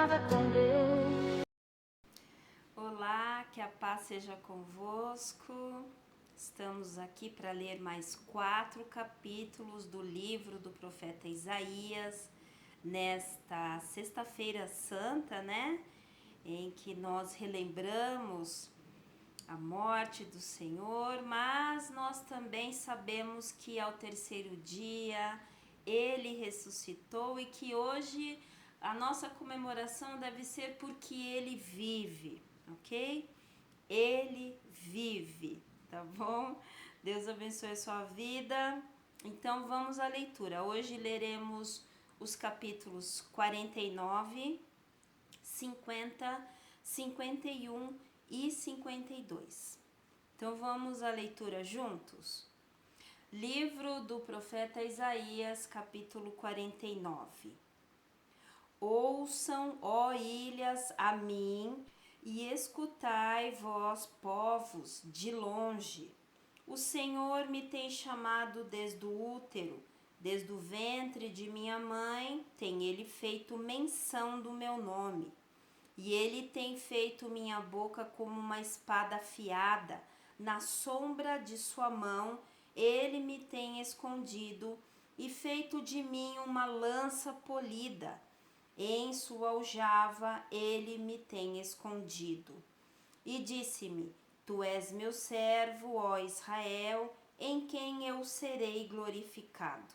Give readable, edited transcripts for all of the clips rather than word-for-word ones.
Caminhava com Deus. Olá, que a paz seja convosco. Estamos aqui para ler mais 4 capítulos do livro do profeta Isaías, nesta Sexta-feira Santa, né? Em que nós relembramos a morte do Senhor, mas nós também sabemos que ao terceiro dia ele ressuscitou e que hoje a nossa comemoração deve ser porque ele vive, ok? Ele vive, tá bom? Deus abençoe a sua vida. Então vamos à leitura. Hoje leremos os capítulos 49, 50, 51 e 52. Então vamos à leitura juntos? Livro do profeta Isaías, capítulo 49. Ouçam, ó ilhas, a mim, e escutai, vós, povos, de longe. O Senhor me tem chamado desde o útero, desde o ventre de minha mãe, tem ele feito menção do meu nome. E ele tem feito minha boca como uma espada afiada, na sombra de sua mão ele me tem escondido e feito de mim uma lança polida. Em sua aljava ele me tem escondido. E disse-me: Tu és meu servo, ó Israel, em quem eu serei glorificado.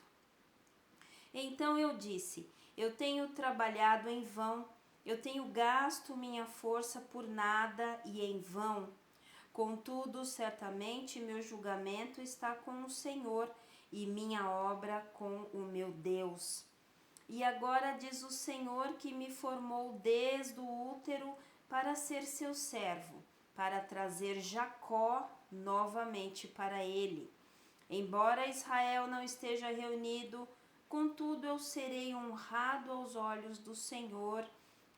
Então eu disse: Eu tenho trabalhado em vão, eu tenho gasto minha força por nada e em vão. Contudo, certamente meu julgamento está com o Senhor e minha obra com o meu Deus. E agora diz o Senhor que me formou desde o útero para ser seu servo, para trazer Jacó novamente para ele. Embora Israel não esteja reunido, contudo eu serei honrado aos olhos do Senhor,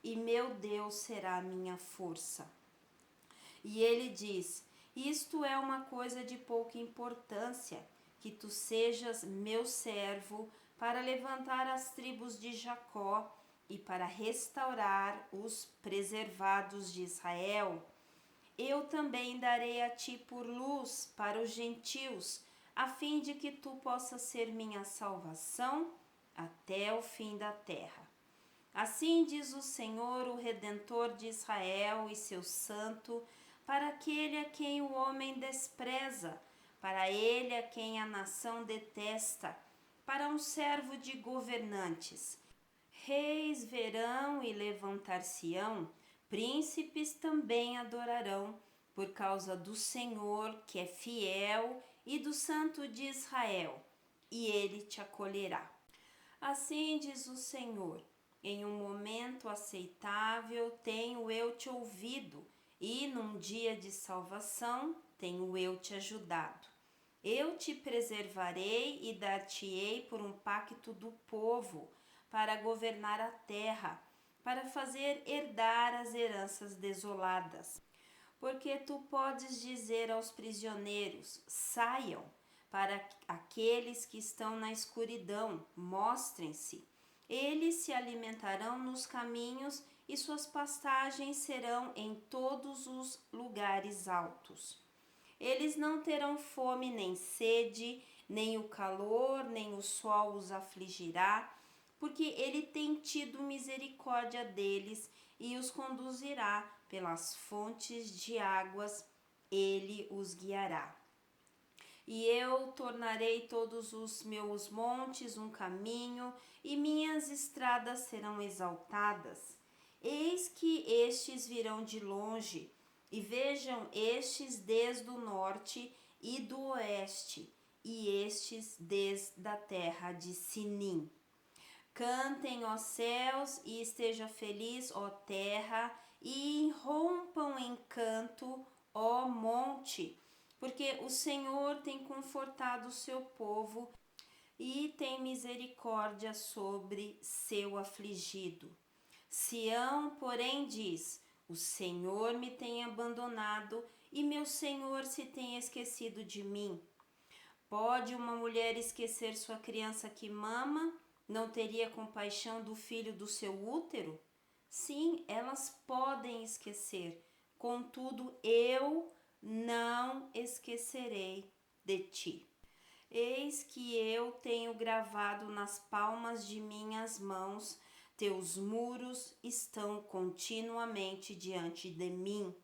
e meu Deus será minha força. E ele diz: Isto é uma coisa de pouca importância, que tu sejas meu servo para levantar as tribos de Jacó e para restaurar os preservados de Israel. Eu também darei a ti por luz para os gentios, a fim de que tu possas ser minha salvação até o fim da terra. Assim diz o Senhor, o Redentor de Israel e seu santo, para aquele a quem o homem despreza, para ele a quem a nação detesta, para um servo de governantes. Reis verão e levantar-se-ão, príncipes também adorarão, por causa do Senhor, que é fiel, e do Santo de Israel, e ele te acolherá. Assim diz o Senhor: em um momento aceitável tenho eu te ouvido, e num dia de salvação tenho eu te ajudado. Eu te preservarei e dar-te-ei por um pacto do povo, para governar a terra, para fazer herdar as heranças desoladas. Porque tu podes dizer aos prisioneiros: saiam, para aqueles que estão na escuridão, mostrem-se. Eles se alimentarão nos caminhos e suas pastagens serão em todos os lugares altos. Eles não terão fome nem sede, nem o calor, nem o sol os afligirá, porque ele tem tido misericórdia deles e os conduzirá pelas fontes de águas, ele os guiará. E eu tornarei todos os meus montes um caminho, e minhas estradas serão exaltadas. Eis que estes virão de longe, e vejam estes desde o norte e do oeste, e estes desde a terra de Sinim. Cantem, ó céus, e esteja feliz, ó terra, e irrompam em canto, ó monte, porque o Senhor tem confortado o seu povo e tem misericórdia sobre seu afligido. Sião, porém, diz: o Senhor me tem abandonado e meu Senhor se tem esquecido de mim. Pode uma mulher esquecer sua criança que mama? Não teria compaixão do filho do seu útero? Sim, elas podem esquecer, contudo eu não esquecerei de ti. Eis que eu tenho gravado nas palmas de minhas mãos, teus muros estão continuamente diante de mim.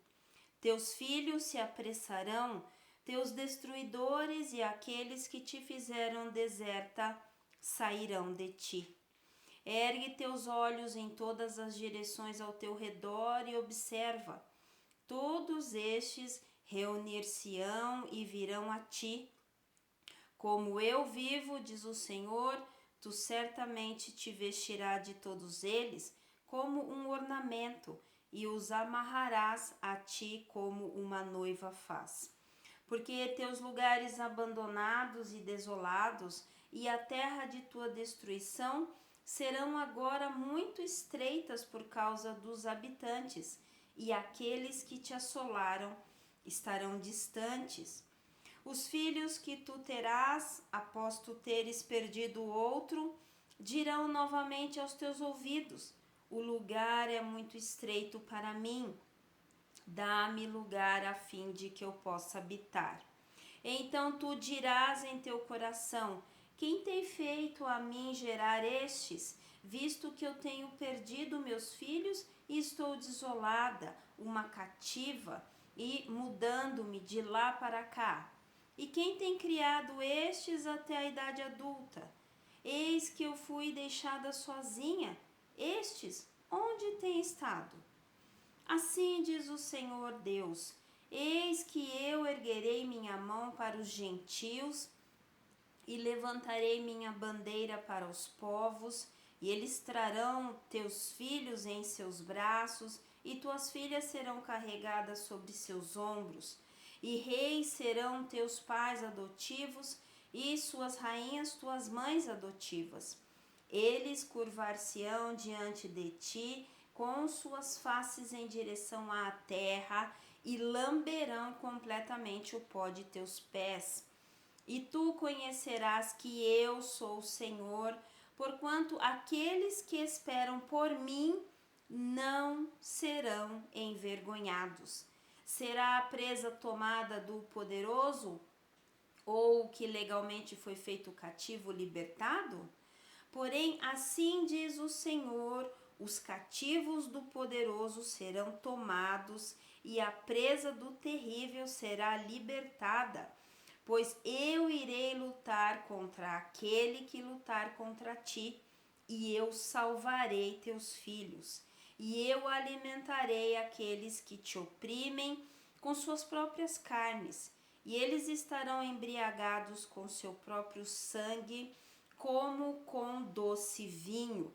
Teus filhos se apressarão, teus destruidores e aqueles que te fizeram deserta sairão de ti. Ergue teus olhos em todas as direções ao teu redor e observa. Todos estes reunir-se-ão e virão a ti. Como eu vivo, diz o Senhor, tu certamente te vestirás de todos eles como um ornamento e os amarrarás a ti como uma noiva faz. Porque teus lugares abandonados e desolados e a terra de tua destruição serão agora muito estreitas por causa dos habitantes, e aqueles que te assolaram estarão distantes. Os filhos que tu terás, após tu teres perdido o outro, dirão novamente aos teus ouvidos: o lugar é muito estreito para mim, dá-me lugar a fim de que eu possa habitar. Então tu dirás em teu coração: quem tem feito a mim gerar estes, visto que eu tenho perdido meus filhos e estou desolada, uma cativa, e mudando-me de lá para cá? E quem tem criado estes até a idade adulta? Eis que eu fui deixada sozinha. Estes, onde têm estado? Assim diz o Senhor Deus: eis que eu erguerei minha mão para os gentios e levantarei minha bandeira para os povos, e eles trarão teus filhos em seus braços, e tuas filhas serão carregadas sobre seus ombros, e reis serão teus pais adotivos, e suas rainhas tuas mães adotivas. Eles curvar-se-ão diante de ti, com suas faces em direção à terra, e lamberão completamente o pó de teus pés. E tu conhecerás que eu sou o Senhor, porquanto aqueles que esperam por mim não serão envergonhados. Será a presa tomada do poderoso, ou o que legalmente foi feito cativo libertado? Porém, assim diz o Senhor: os cativos do poderoso serão tomados, e a presa do terrível será libertada. Pois eu irei lutar contra aquele que lutar contra ti, e eu salvarei teus filhos, e eu alimentarei aqueles que te oprimem com suas próprias carnes, e eles estarão embriagados com seu próprio sangue, como com doce vinho.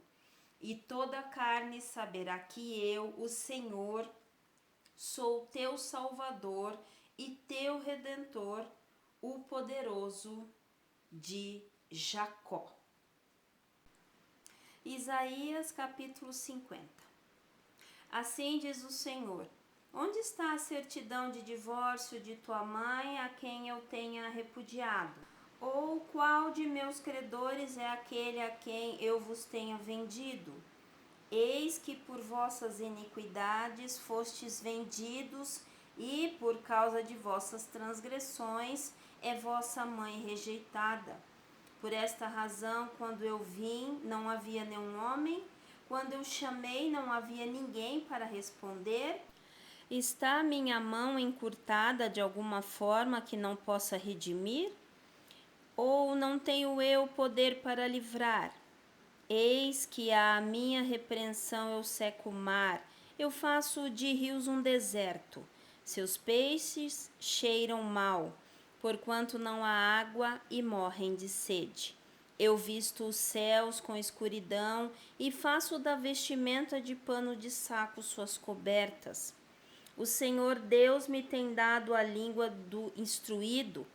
E toda a carne saberá que eu, o Senhor, sou teu Salvador e teu Redentor, o poderoso de Jacó. Isaías capítulo 50. Assim diz o Senhor: onde está a certidão de divórcio de tua mãe, a quem eu tenha repudiado? Ou qual de meus credores é aquele a quem eu vos tenha vendido? Eis que por vossas iniquidades fostes vendidos, e por causa de vossas transgressões é vossa mãe rejeitada. Por esta razão, quando eu vim, não havia nenhum homem, quando eu chamei, não havia ninguém para responder. Está minha mão encurtada de alguma forma que não possa redimir? Ou não tenho eu poder para livrar? Eis que a minha repreensão eu seco o mar, eu faço de rios um deserto. Seus peixes cheiram mal, porquanto não há água e morrem de sede. Eu visto os céus com escuridão e faço da vestimenta de pano de saco suas cobertas. O Senhor Deus me tem dado a língua do instruído,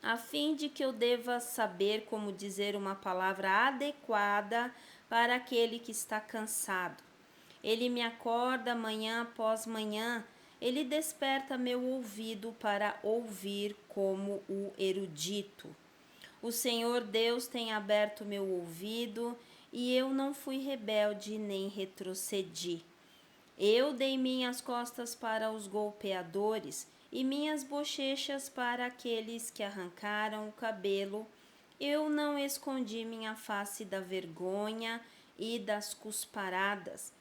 a fim de que eu deva saber como dizer uma palavra adequada para aquele que está cansado. Ele me acorda manhã após manhã, ele desperta meu ouvido para ouvir como o erudito. O Senhor Deus tem aberto meu ouvido, e eu não fui rebelde nem retrocedi. Eu dei minhas costas para os golpeadores e minhas bochechas para aqueles que arrancaram o cabelo. Eu não escondi minha face da vergonha e das cusparadas.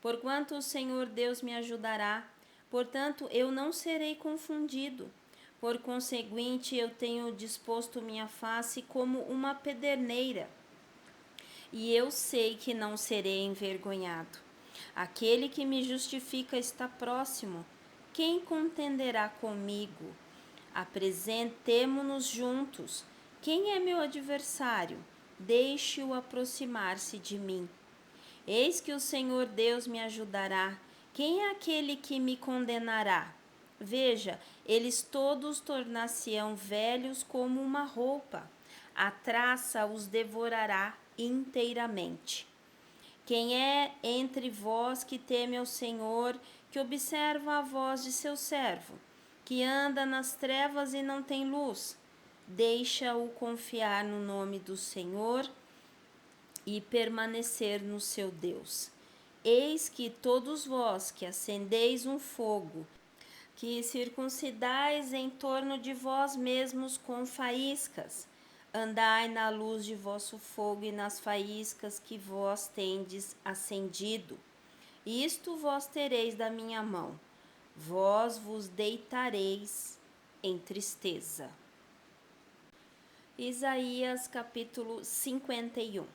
Porquanto o Senhor Deus me ajudará, portanto eu não serei confundido. Por conseguinte, eu tenho disposto minha face como uma pederneira, e eu sei que não serei envergonhado. Aquele que me justifica está próximo. Quem contenderá comigo? Apresentemo-nos juntos. Quem é meu adversário? Deixe-o aproximar-se de mim. Eis que o Senhor Deus me ajudará. Quem é aquele que me condenará? Veja, eles todos tornar-se-ão velhos como uma roupa. A traça os devorará inteiramente. Quem é entre vós que teme ao Senhor, que observa a voz de seu servo, que anda nas trevas e não tem luz? Deixa-o confiar no nome do Senhor e permanecer no seu Deus. Eis que todos vós que acendeis um fogo, que circuncidais em torno de vós mesmos com faíscas, andai na luz de vosso fogo e nas faíscas que vós tendes acendido. Isto vós tereis da minha mão, vós vos deitareis em tristeza. Isaías capítulo 51.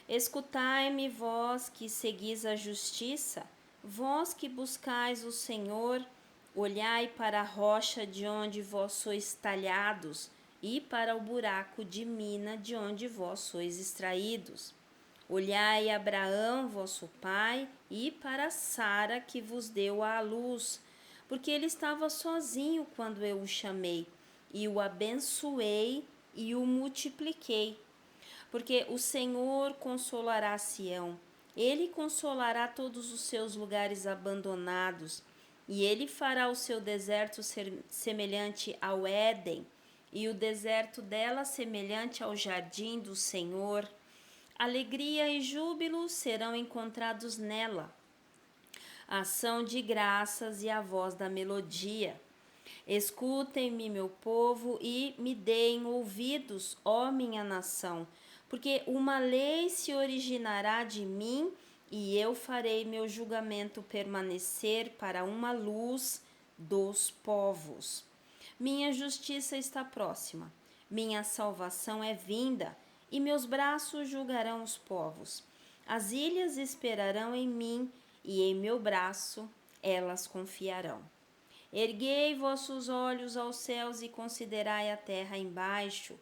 Escutai-me, vós que seguis a justiça, vós que buscais o Senhor, olhai para a rocha de onde vós sois talhados, e para o buraco de mina de onde vós sois extraídos. Olhai Abraão, vosso pai, e para Sara, que vos deu à luz, porque ele estava sozinho quando eu o chamei, e o abençoei e o multipliquei. Porque o Senhor consolará Sião, ele consolará todos os seus lugares abandonados, e ele fará o seu deserto semelhante ao Éden, e o deserto dela semelhante ao jardim do Senhor. Alegria e júbilo serão encontrados nela, a ação de graças e a voz da melodia. Escutem-me, meu povo, e me deem ouvidos, ó minha nação, porque uma lei se originará de mim, e eu farei meu julgamento permanecer para uma luz dos povos. Minha justiça está próxima, minha salvação é vinda, e meus braços julgarão os povos. As ilhas esperarão em mim, e em meu braço elas confiarão. Erguei vossos olhos aos céus e considerai a terra embaixo,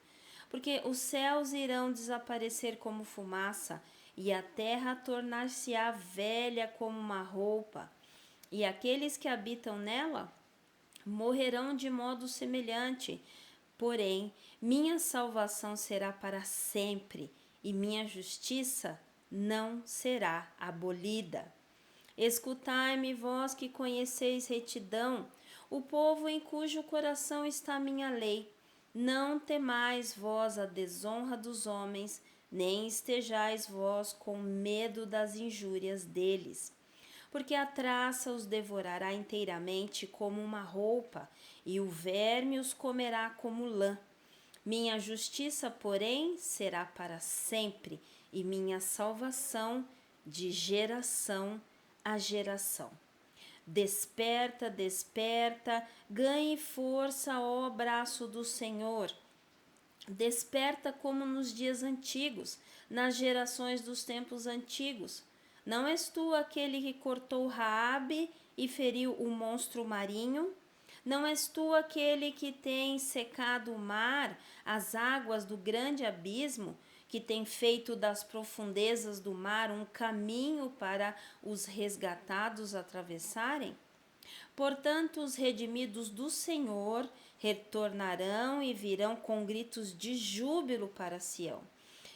porque os céus irão desaparecer como fumaça, e a terra tornar-se-á velha como uma roupa, e aqueles que habitam nela morrerão de modo semelhante. Porém, minha salvação será para sempre, e minha justiça não será abolida. Escutai-me, vós que conheceis retidão, o povo em cujo coração está minha lei. Não temais vós a desonra dos homens, nem estejais vós com medo das injúrias deles. Porque a traça os devorará inteiramente como uma roupa, e o verme os comerá como lã. Minha justiça, porém, será para sempre, e minha salvação de geração a geração. Desperta, desperta, ganhe força, ó braço do Senhor. Desperta como nos dias antigos, nas gerações dos tempos antigos. Não és tu aquele que cortou Raabe e feriu o monstro marinho? Não és tu aquele que tem secado o mar, as águas do grande abismo, que tem feito das profundezas do mar um caminho para os resgatados atravessarem? Portanto, os redimidos do Senhor retornarão e virão com gritos de júbilo para Sião,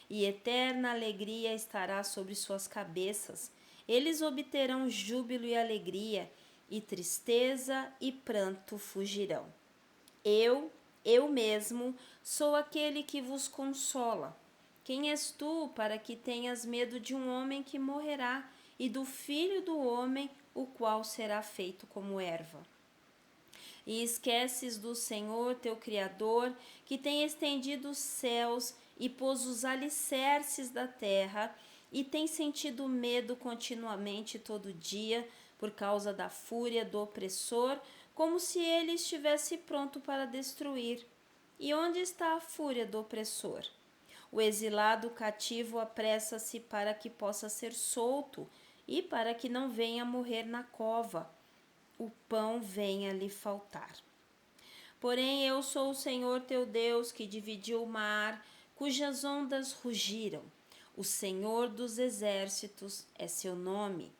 e eterna alegria estará sobre suas cabeças. Eles obterão júbilo e alegria, e tristeza e pranto fugirão. Eu mesmo, sou aquele que vos consola. Quem és tu para que tenhas medo de um homem que morrerá e do filho do homem, o qual será feito como erva? E esqueces do Senhor teu Criador, que tem estendido os céus e pôs os alicerces da terra, e tem sentido medo continuamente todo dia por causa da fúria do opressor, como se ele estivesse pronto para destruir. E onde está a fúria do opressor? O exilado cativo apressa-se para que possa ser solto e para que não venha morrer na cova. O pão venha lhe faltar. Porém, eu sou o Senhor teu Deus, que dividiu o mar, cujas ondas rugiram. O Senhor dos exércitos é seu nome.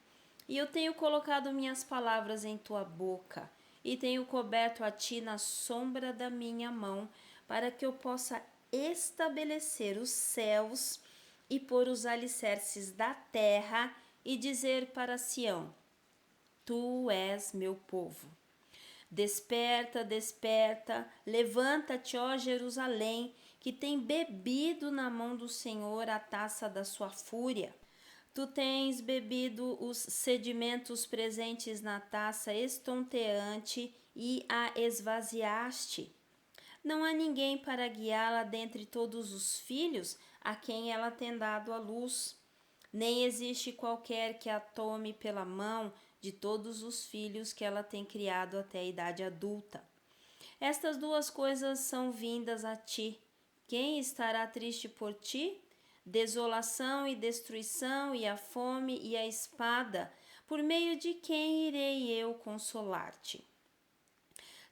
E eu tenho colocado minhas palavras em tua boca, e tenho coberto a ti na sombra da minha mão, para que eu possa estabelecer os céus e pôr os alicerces da terra, e dizer para Sião: Tu és meu povo. Desperta, desperta, levanta-te, ó Jerusalém, que tem bebido na mão do Senhor a taça da sua fúria. Tu tens bebido os sedimentos presentes na taça estonteante e a esvaziaste. Não há ninguém para guiá-la dentre todos os filhos a quem ela tem dado à luz. Nem existe qualquer que a tome pela mão de todos os filhos que ela tem criado até a idade adulta. Estas duas coisas são vindas a ti. Quem estará triste por ti? Desolação e destruição, e a fome e a espada, por meio de quem irei eu consolar-te?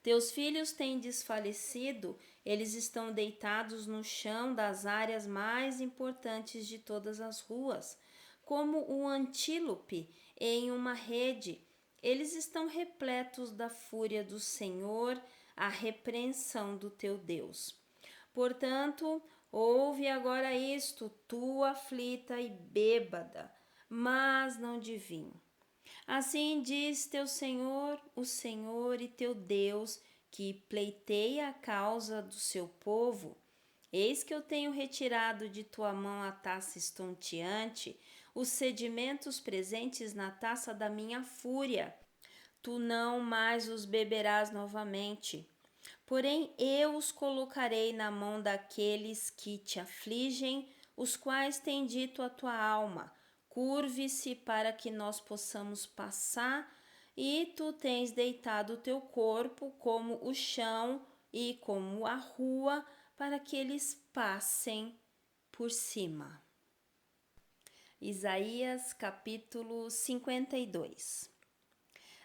Teus filhos têm desfalecido, eles estão deitados no chão das áreas mais importantes de todas as ruas, como o antílope em uma rede. Eles estão repletos da fúria do Senhor, a repreensão do teu Deus. Portanto, ouve agora isto, tu aflita e bêbada, mas não de vinho. Assim diz teu Senhor, o Senhor e teu Deus, que pleiteia a causa do seu povo. Eis que eu tenho retirado de tua mão a taça estonteante, os sedimentos presentes na taça da minha fúria. Tu não mais os beberás novamente. Porém, eu os colocarei na mão daqueles que te afligem, os quais têm dito à tua alma: curve-se para que nós possamos passar, e tu tens deitado o teu corpo como o chão e como a rua, para que eles passem por cima. Isaías capítulo 52.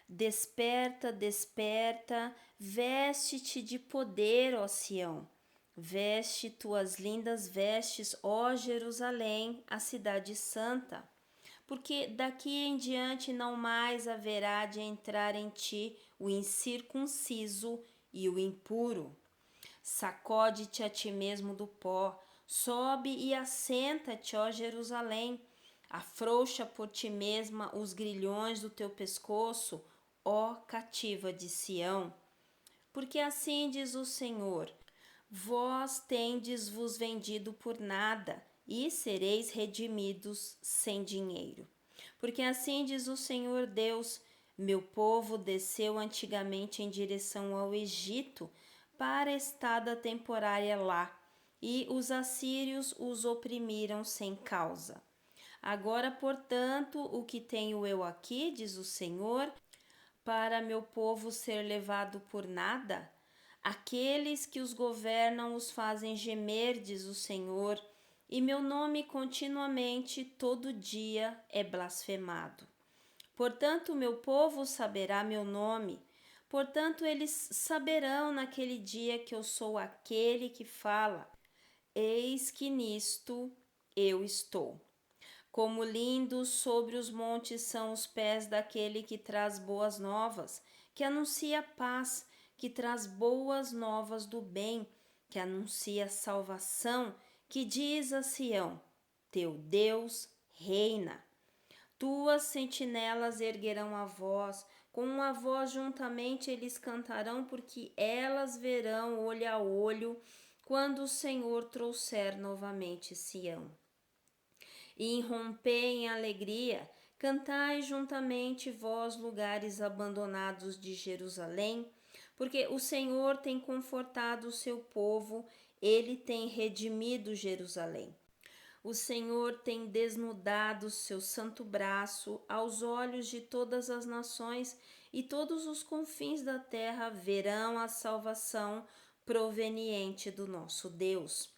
Desperta, desperta, veste-te de poder, ó Sião. Veste tuas lindas vestes, ó Jerusalém, a cidade santa. Porque daqui em diante não mais haverá de entrar em ti o incircunciso e o impuro. Sacode-te a ti mesmo do pó, sobe e assenta-te, ó Jerusalém. Afrouxa por ti mesma os grilhões do teu pescoço, ó cativa de Sião. Porque assim diz o Senhor: vós tendes-vos vendido por nada, e sereis redimidos sem dinheiro. Porque assim diz o Senhor Deus: meu povo desceu antigamente em direção ao Egito, para estada temporária lá, e os assírios os oprimiram sem causa. Agora, portanto, o que tenho eu aqui, diz o Senhor, para meu povo ser levado por nada? Aqueles que os governam os fazem gemer, diz o Senhor, e meu nome continuamente, todo dia, é blasfemado. Portanto, meu povo saberá meu nome. Portanto, eles saberão naquele dia que eu sou aquele que fala. Eis que nisto eu estou. Como lindos sobre os montes são os pés daquele que traz boas novas, que anuncia paz, que traz boas novas do bem, que anuncia salvação, que diz a Sião: teu Deus reina. Tuas sentinelas erguerão a voz, com uma voz juntamente eles cantarão, porque elas verão olho a olho, quando o Senhor trouxer novamente Sião. E irrompei em alegria, cantai juntamente vós, lugares abandonados de Jerusalém, porque o Senhor tem confortado o seu povo, ele tem redimido Jerusalém. O Senhor tem desnudado seu santo braço aos olhos de todas as nações, e todos os confins da terra verão a salvação proveniente do nosso Deus.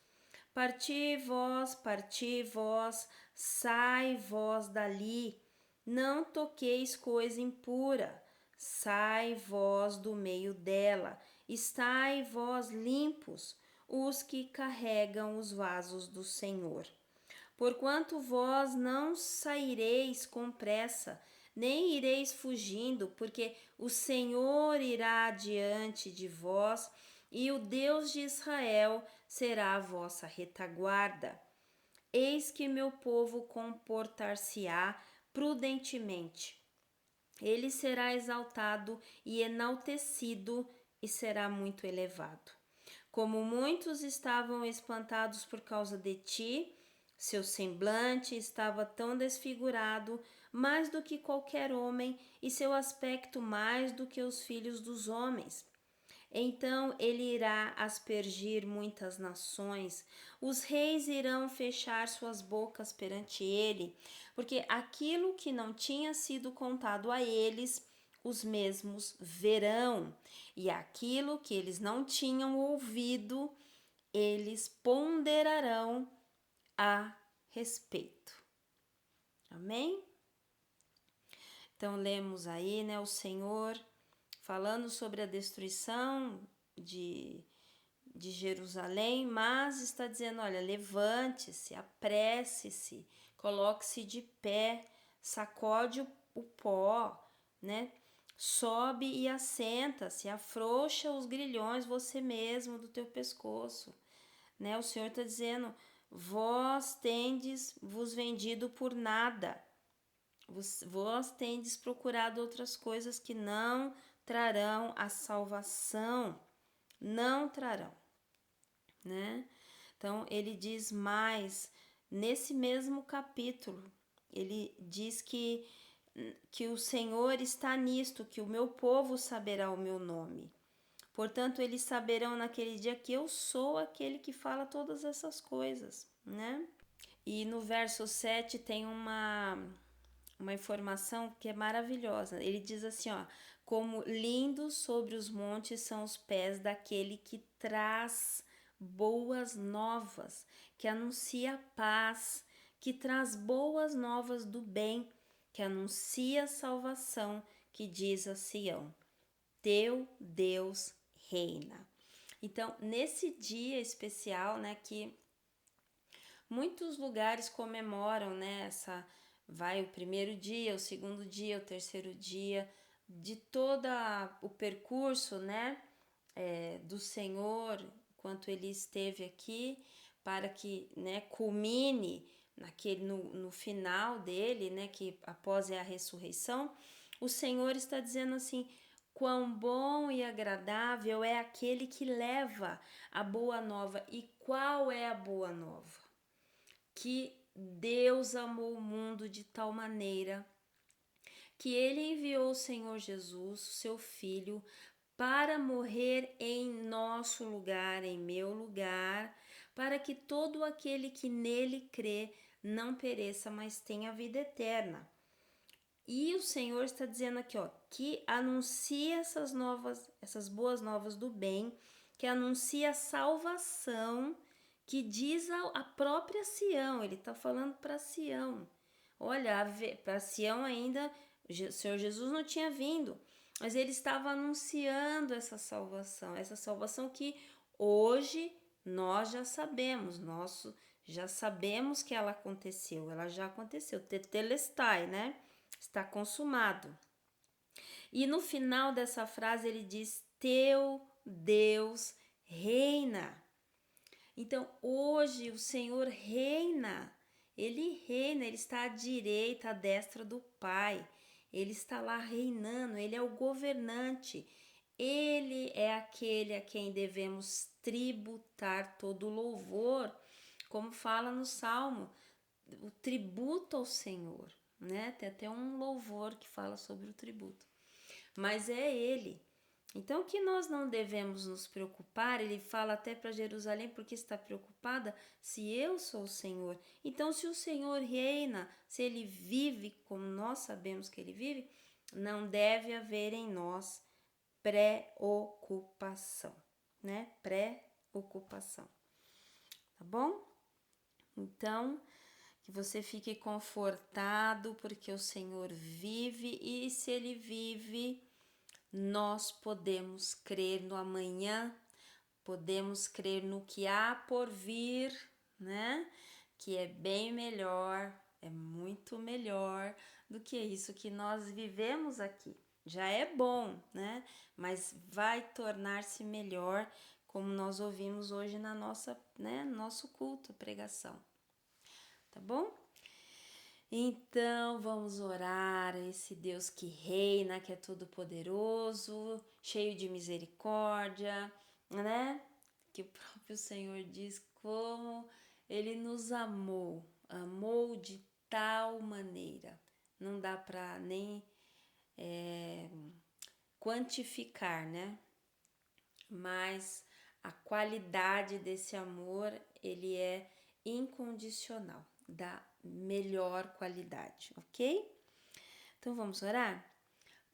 Parti vós, sai vós dali, não toqueis coisa impura, sai vós do meio dela, estai vós limpos, os que carregam os vasos do Senhor. Porquanto vós não saireis com pressa, nem ireis fugindo, porque o Senhor irá adiante de vós, e o Deus de Israel será a vossa retaguarda. Eis que meu povo comportar-se-á prudentemente. Ele será exaltado e enaltecido e será muito elevado. Como muitos estavam espantados por causa de ti, seu semblante estava tão desfigurado, mais do que qualquer homem, e seu aspecto mais do que os filhos dos homens. Então ele irá aspergir muitas nações, os reis irão fechar suas bocas perante ele, porque aquilo que não tinha sido contado a eles, os mesmos verão, e aquilo que eles não tinham ouvido, eles ponderarão a respeito. Amém? Então lemos aí, né, o Senhor falando sobre a destruição de Jerusalém, mas está dizendo, olha, levante-se, apresse-se, coloque-se de pé, sacode o pó, né? Sobe e assenta-se, afrouxa os grilhões você mesmo do teu pescoço, né? O Senhor está dizendo, vós tendes vos vendido por nada, vós tendes procurado outras coisas que não trarão a salvação, não trarão, né? Então ele diz mais nesse mesmo capítulo, ele diz que o Senhor está nisto, que o meu povo saberá o meu nome. Portanto, eles saberão naquele dia que eu sou aquele que fala todas essas coisas, né? E no verso 7 tem uma informação que é maravilhosa. Ele diz assim, ó, como lindos sobre os montes são os pés daquele que traz boas novas, que anuncia paz, que traz boas novas do bem, que anuncia salvação, que diz a Sião, teu Deus reina. Então, nesse dia especial, né, que muitos lugares comemoram, né, vai o primeiro dia, o segundo dia, o terceiro dia, de todo o percurso, né, do Senhor, enquanto ele esteve aqui, para que, né, culmine no final dele, né, que após a ressurreição, o Senhor está dizendo assim, quão bom e agradável é aquele que leva a boa nova. E qual é a boa nova? Que Deus amou o mundo de tal maneira que ele enviou o Senhor Jesus, seu Filho, para morrer em nosso lugar, em meu lugar, para que todo aquele que nele crê não pereça, mas tenha vida eterna. E o Senhor está dizendo aqui, ó, que anuncia essas boas novas do bem, que anuncia a salvação, que diz a própria Sião, ele está falando para Sião. Olha, para Sião ainda, o Senhor Jesus não tinha vindo, mas ele estava anunciando essa salvação que hoje nós já sabemos, já sabemos que ela já aconteceu, tetelestai, né? Está consumado. E no final dessa frase ele diz, teu Deus reina. Então, hoje o Senhor reina, ele está à direita, à destra do Pai, ele está lá reinando, ele é o governante, Ele é aquele a quem devemos tributar todo louvor, como fala no Salmo, o tributo ao Senhor, né? Tem até um louvor que fala sobre o tributo. Mas é Ele. Então, que nós não devemos nos preocupar, ele fala até para Jerusalém, porque está preocupada se eu sou o Senhor. Então, se o Senhor reina, se ele vive como nós sabemos que ele vive, não deve haver em nós preocupação, né? Preocupação, tá bom? Então, que você fique confortado, porque o Senhor vive e se ele vive, nós podemos crer no amanhã, podemos crer no que há por vir, né? Que é bem melhor, é muito melhor do que isso que nós vivemos aqui. Já é bom, né? Mas vai tornar-se melhor, como nós ouvimos hoje na nossa, né, nosso culto, pregação. Tá bom? Então vamos orar a esse Deus que reina, que é todo poderoso, cheio de misericórdia, né? Que o próprio Senhor diz como ele nos amou, amou de tal maneira. Não dá para nem quantificar, né? Mas a qualidade desse amor, ele é incondicional, da melhor qualidade, ok? Então vamos orar?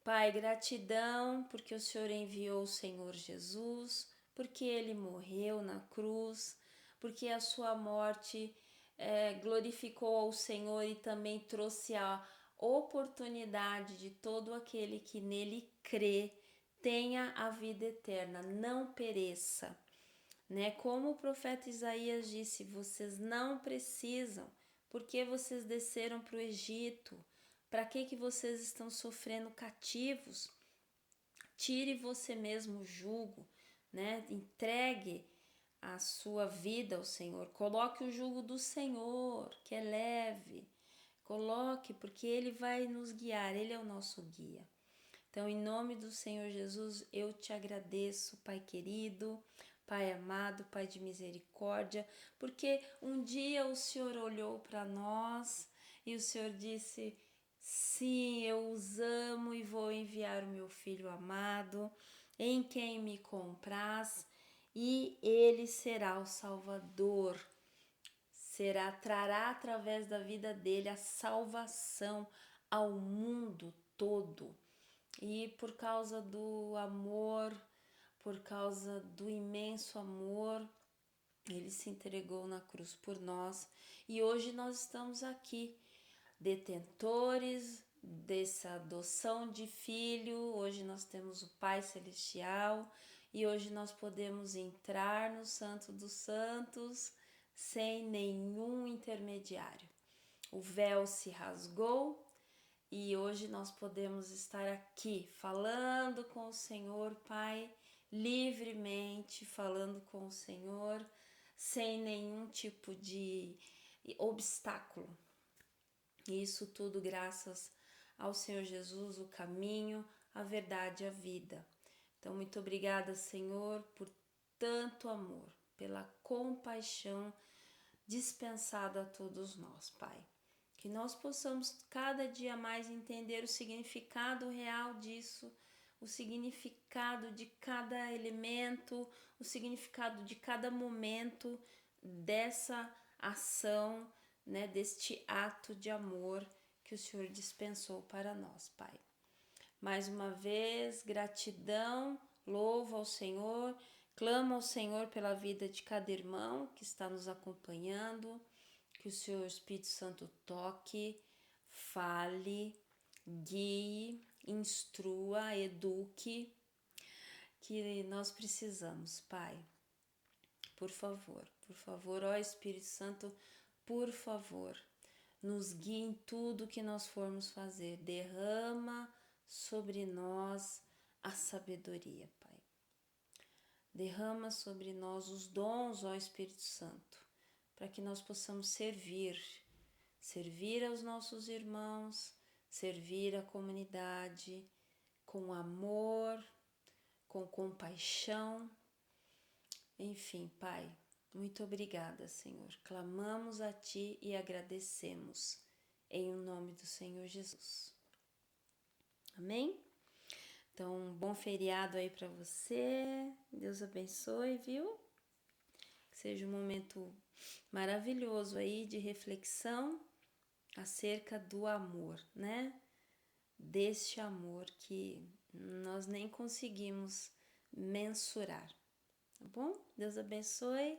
Pai, gratidão porque o Senhor enviou o Senhor Jesus, porque ele morreu na cruz, porque a sua morte glorificou ao Senhor e também trouxe a oportunidade de todo aquele que nele crê tenha a vida eterna, não pereça. Né? Como o profeta Isaías disse, vocês não precisam, porque vocês desceram para o Egito, para que vocês estão sofrendo cativos? Tire você mesmo o jugo, né? Entregue a sua vida ao Senhor, coloque o jugo do Senhor, que é leve, coloque, porque Ele vai nos guiar, Ele é o nosso guia. Então, em nome do Senhor Jesus, eu te agradeço, Pai querido, Pai amado, Pai de misericórdia, porque um dia o Senhor olhou para nós e o Senhor disse: sim, eu os amo e vou enviar o meu Filho amado, em quem me compraz, e ele será o Salvador. Trará através da vida dele a salvação ao mundo todo. E por causa do amor, por causa do imenso amor, ele se entregou na cruz por nós. E hoje nós estamos aqui, detentores dessa adoção de filho. Hoje nós temos o Pai Celestial e hoje nós podemos entrar no Santo dos Santos sem nenhum intermediário. O véu se rasgou e hoje nós podemos estar aqui falando com o Senhor, Pai, livremente, falando com o Senhor, sem nenhum tipo de obstáculo. Isso tudo graças ao Senhor Jesus, o caminho, a verdade e a vida. Então, muito obrigada, Senhor, por tanto amor, pela compaixão dispensada a todos nós, Pai. Que nós possamos cada dia mais entender o significado real disso, o significado de cada elemento, o significado de cada momento dessa ação, né, deste ato de amor que o Senhor dispensou para nós, Pai. Mais uma vez, gratidão, louvo ao Senhor, clamo ao Senhor pela vida de cada irmão que está nos acompanhando, que o Senhor Espírito Santo toque, fale, guie, instrua, eduque, que nós precisamos, Pai. Por favor, ó Espírito Santo, por favor, nos guie em tudo que nós formos fazer. Derrama sobre nós a sabedoria, Pai. Derrama sobre nós os dons, ó Espírito Santo, para que nós possamos servir aos nossos irmãos, servir a comunidade com amor, com compaixão. Enfim, Pai, muito obrigada, Senhor. Clamamos a Ti e agradecemos em nome do Senhor Jesus. Amém? Então, um bom feriado aí para você. Deus abençoe, viu? Que seja um momento maravilhoso aí de reflexão acerca do amor, né? Deste amor que nós nem conseguimos mensurar, tá bom? Deus abençoe,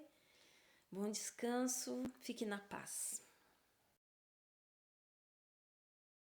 bom descanso, fique na paz.